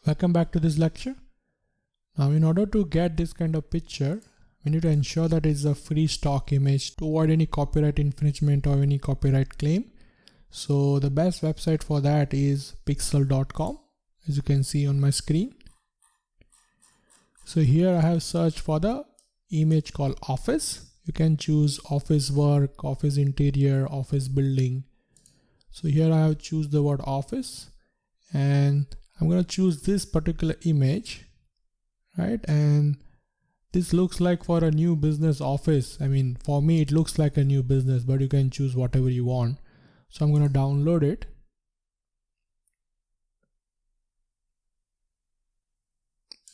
Welcome back to this lecture. Now in order to get this kind of picture, we need to ensure that it's a free stock image to avoid any copyright infringement or any copyright claim. So the best website for that is pixel.com, as you can see on my screen. So here I have searched for the image called office. You can choose office work, office interior, office building. So here I have choose the word office, and I'm going to choose this particular image, right? And this looks like for a new business office. I mean, for me, it looks like a new business, but you can choose whatever you want. So I'm going to download it.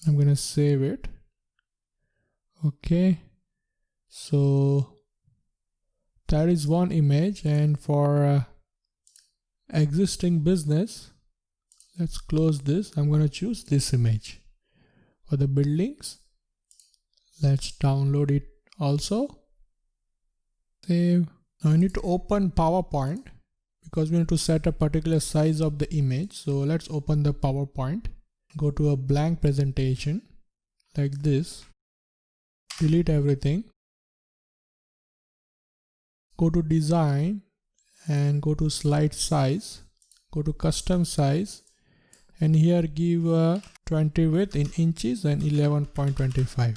I'm going to save it. Okay. So that is one image. And for existing business, let's close this. I'm going to choose this image. For the buildings, let's download it also. Save. Now I need to open PowerPoint because we need to set a particular size of the image. So let's open the PowerPoint. Go to a blank presentation like this. Delete everything. Go to design and go to slide size. Go to custom size. And here give 20 width in inches and 11.25.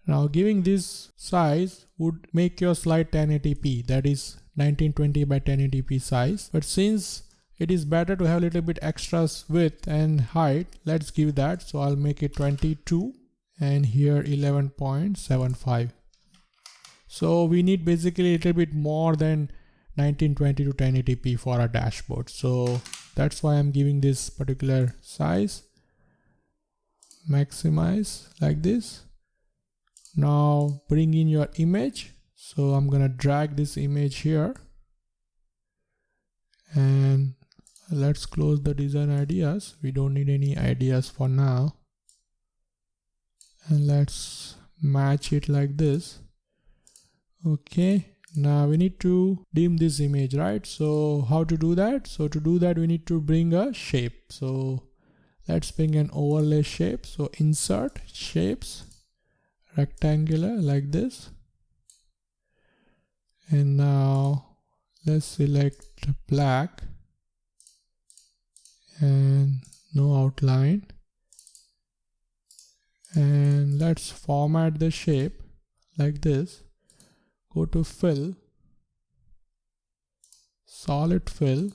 Now giving this size would make your slide 1080p, that is 1920 by 1080p size. But since it is better to have a little bit extra width and height, let's give that. So I'll make it 22 and here 11.75. So we need basically a little bit more than 1920 to 1080p for our dashboard. So that's why I'm giving this particular size. Maximize like this. Now bring in your image. So I'm gonna drag this image here. And let's close the design ideas. We don't need any ideas for now. And let's match it like this. Okay. Now we need to dim this image, right? So how to do that? So to do that, we need to bring a shape. So let's bring an overlay shape. So insert shapes, rectangular like this. And now let's select black and no outline. And let's format the shape like this. Go to fill, solid fill.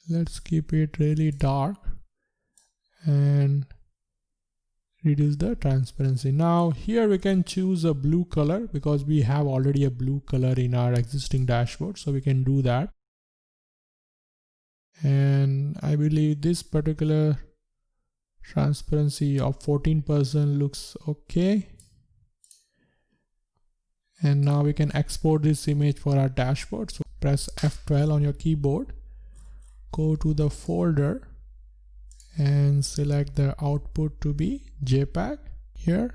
Let's keep it really dark and reduce the transparency. Now here we can choose a blue color because we have already a blue color in our existing dashboard. So we can do that. And I believe this particular transparency of 14% looks okay. And now we can export this image for our dashboard. So press F12 on your keyboard, go to the folder and select the output to be JPEG here.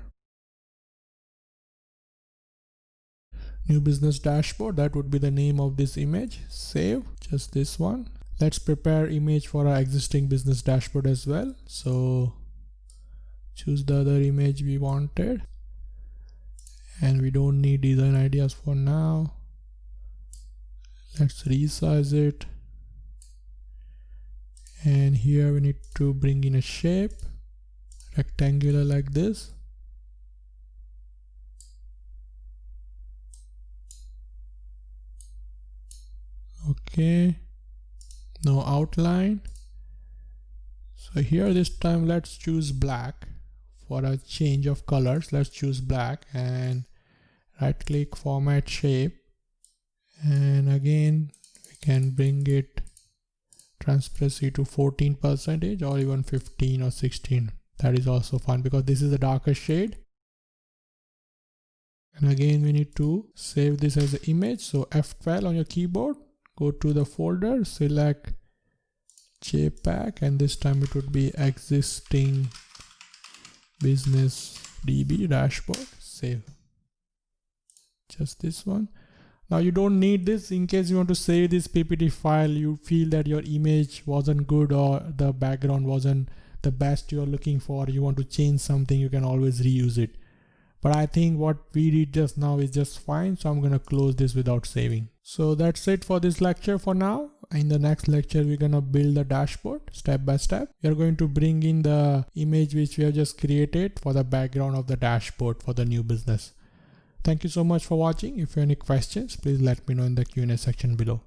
New business dashboard, that would be the name of this image. Save, just this one. Let's prepare image for our existing business dashboard as well. So choose the other image we wanted. And we don't need design ideas for now. Let's resize it. And here we need to bring in a shape, rectangular like this. Okay, no outline. So here this time let's choose black. For a change of colors, let's choose black and right click format shape. And again, we can bring it transparency to 14% or even 15 or 16. That is also fine because this is a darker shade. And again, we need to save this as an image. So F12 on your keyboard, go to the folder, select JPEG, and this time it would be existing business DB dashboard. Save. Just this one. Now you don't need this in case you want to save this PPT file. You feel that your image wasn't good or the background wasn't the best you're looking for, you want to change something, you can always reuse it. But I think what we did just now is just fine. So I'm going to close this without saving. So that's it for this lecture for now. In the next lecture, we're going to build the dashboard step by step. We are going to bring in the image which we have just created for the background of the dashboard for the new business. Thank you so much for watching. If you have any questions, please let me know in the Q&A section below.